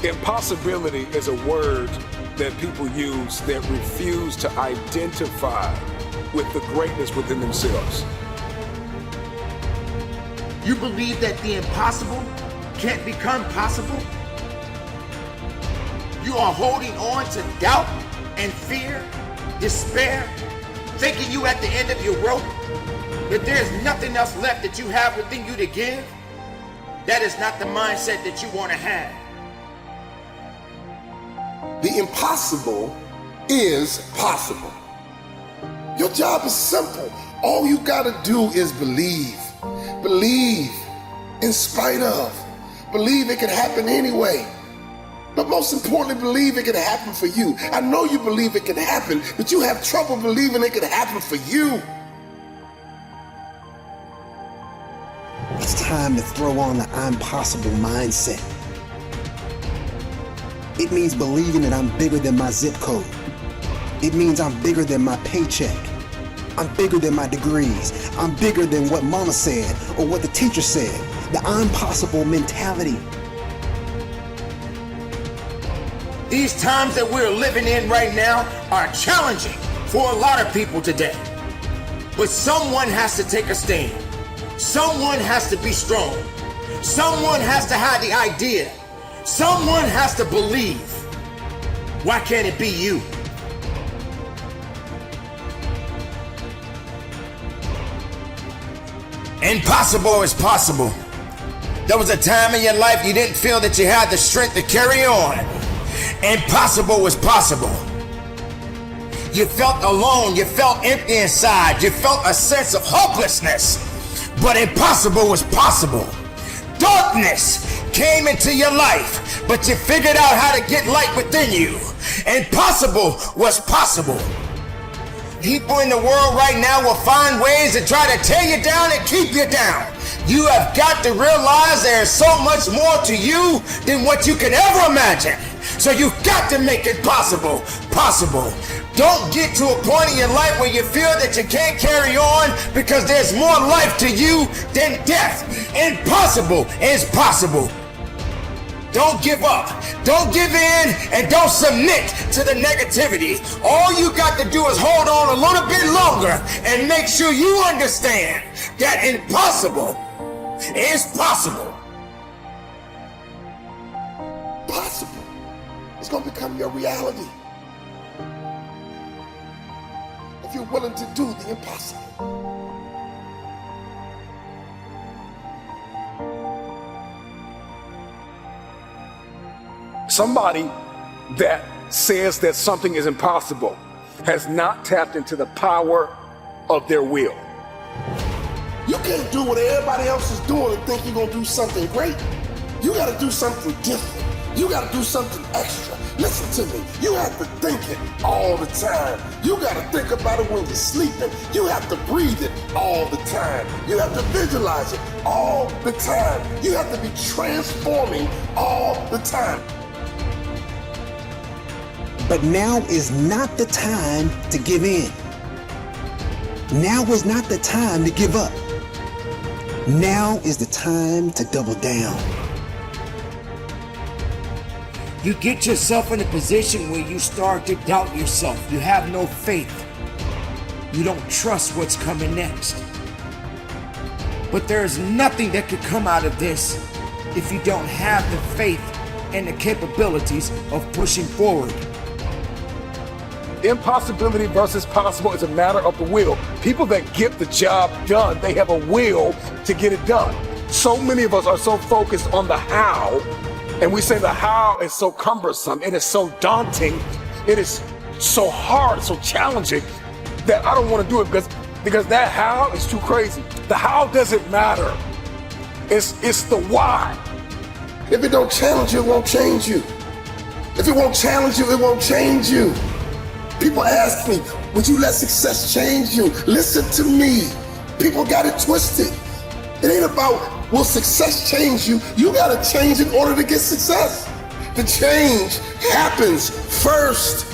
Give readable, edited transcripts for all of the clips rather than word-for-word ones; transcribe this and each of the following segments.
Impossibility is a word that people use that refuse to identify with the greatness within themselves. You believe that the impossible can't become possible? You are holding on to doubt and fear, despair, thinking you at the end of your rope, that there's nothing else left that you have within you to give. That is not the mindset that you want to have. The impossible is possible. Your job is simple. All you gotta do is believe. Believe in spite of. Believe it can happen anyway. But most importantly, believe it can happen for you. I know you believe it can happen, but you have trouble believing it can happen for you. It's time to throw on the I'm possible mindset. It means believing that I'm bigger than my zip code. It means I'm bigger than my paycheck. I'm bigger than my degrees. I'm bigger than what mama said or what the teacher said. The I'm possible mentality. These times that we're living in right now are challenging for a lot of people today. But someone has to take a stand. Someone has to be strong. Someone has to have the idea. Someone has to believe. Why can't it be you? Impossible is possible. There was a time in your life you didn't feel that you had the strength to carry on. Impossible was possible. You felt alone, you felt empty inside, you felt a sense of hopelessness. But impossible was possible. Darkness came into your life, but you figured out how to get light within you. Impossible was possible. People in the world right now will find ways to try to tear you down and keep you down. You have got to realize there is so much more to you than what you can ever imagine. So you've got to make it possible. Don't get to a point in your life where you feel that you can't carry on because there's more life to you than death. Impossible is possible. Don't give up, don't give in, and don't submit to the negativity. All you got to do is hold on a little bit longer and make sure you understand that impossible is possible. Possible. It's gonna become your reality. If you're willing to do the impossible. Somebody that says that something is impossible has not tapped into the power of their will. You can't do what everybody else is doing and think you're gonna do something great. You gotta do something different. You gotta do something extra. Listen to me, you have to think it all the time. You gotta think about it when you're sleeping. You have to breathe it all the time. You have to visualize it all the time. You have to be transforming all the time. But now is not the time to give in. Now is not the time to give up. Now is the time to double down. You get yourself in a position where you start to doubt yourself. You have no faith. You don't trust what's coming next. But there's nothing that could come out of this if you don't have the faith and the capabilities of pushing forward. Impossibility versus possible is a matter of the will. People that get the job done, they have a will to get it done. So many of us are so focused on the how, and we say the how is so cumbersome, it is so daunting, it is so hard, so challenging, that I don't want to do it because that how is too crazy. The how doesn't matter. It's the why. If it don't challenge you, it won't change you. If it won't challenge you, it won't change you. People ask me, would you let success change you? Listen to me. People got it twisted. It ain't about will success change you. You gotta change in order to get success. The change happens first.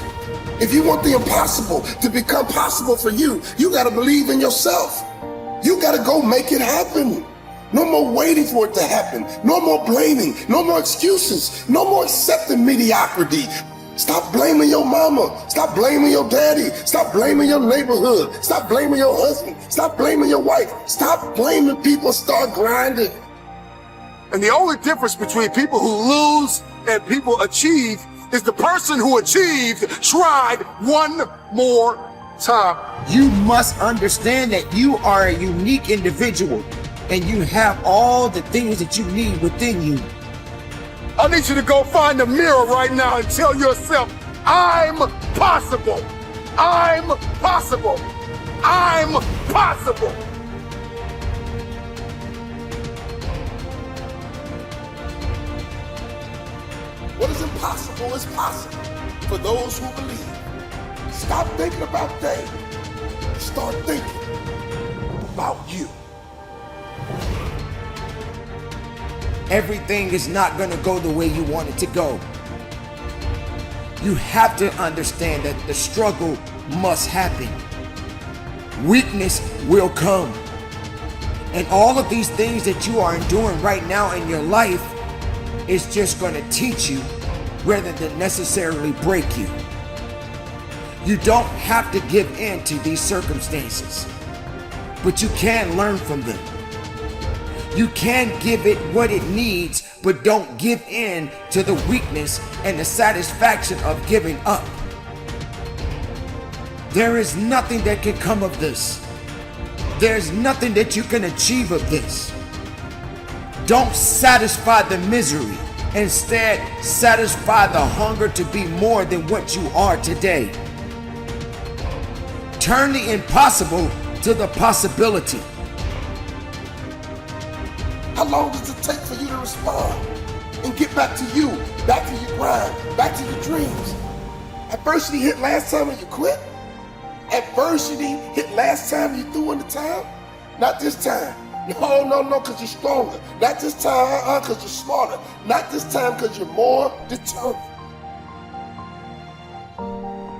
If you want the impossible to become possible for you, you gotta believe in yourself. You gotta go make it happen. No more waiting for it to happen. No more blaming. No more excuses. No more accepting mediocrity. Stop blaming your mama. Stop blaming your daddy. Stop blaming your neighborhood. Stop blaming your husband. Stop blaming your wife. Stop blaming people. Start grinding. And the only difference between people who lose and people achieve is the person who achieved tried one more time. You must understand that you are a unique individual and you have all the things that you need within you. I need you to go find a mirror right now and tell yourself, I'm possible. I'm possible. I'm possible. What is impossible is possible for those who believe. Stop thinking about they. Start thinking about you. Everything is not going to go the way you want it to go. You have to understand that the struggle must happen. Weakness will come. And all of these things that you are enduring right now in your life is just going to teach you rather than necessarily break you. You don't have to give in to these circumstances, but you can learn from them. You can give it what it needs, but don't give in to the weakness and the satisfaction of giving up. There is nothing that can come of this. There's nothing that you can achieve of this. Don't satisfy the misery. Instead, satisfy the hunger to be more than what you are today. Turn the impossible to the possibility. How long does it take for you to respond and get back to you, back to your grind, back to your dreams? Adversity hit last time and you quit? Adversity hit last time you threw in the towel? Not this time. No, because you're stronger. Not this time, because you're smarter. Not this time, because you're more determined.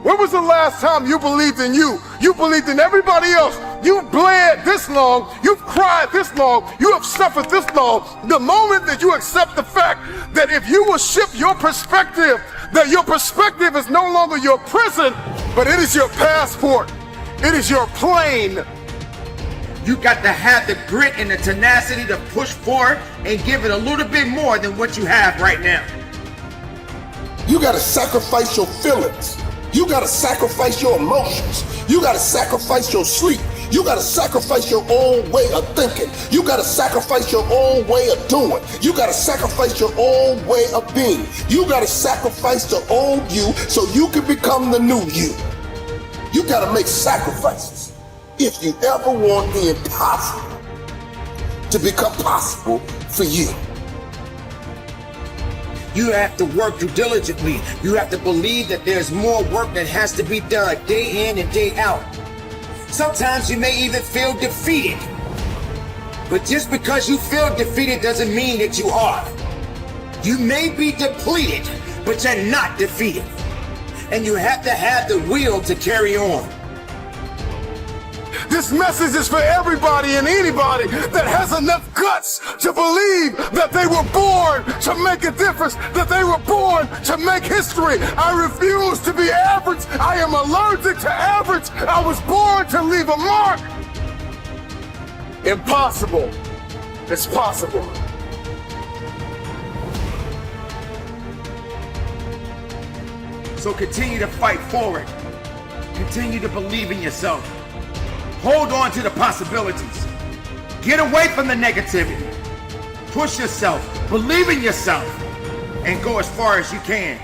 When was the last time you believed in you? You believed in everybody else. You've bled this long. You've cried this long. You have suffered this long. The moment that you accept the fact that if you will shift your perspective, that your perspective is no longer your prison, but it is your passport. It is your plane. You got to have the grit and the tenacity to push forward and give it a little bit more than what you have right now. You got to sacrifice your feelings. You got to sacrifice your emotions. You got to sacrifice your sleep. You got to sacrifice your own way of thinking. You got to sacrifice your own way of doing. You got to sacrifice your own way of being. You got to sacrifice the old you so you can become the new you. You got to make sacrifices if you ever want the impossible to become possible for you. You have to work diligently. You have to believe that there's more work that has to be done day in and day out. Sometimes you may even feel defeated. But just because you feel defeated doesn't mean that you are. You may be depleted, but you're not defeated. And you have to have the will to carry on. This message is for everybody and anybody that has enough guts to believe that they were born to make a difference, that they were born to make history. I refuse to be average. I am allergic to average. I was born to leave a mark. Impossible. It's possible. So continue to fight forward. Continue to believe in yourself. Hold on to the possibilities. Get away from the negativity. Push yourself, believe in yourself, and go as far as you can.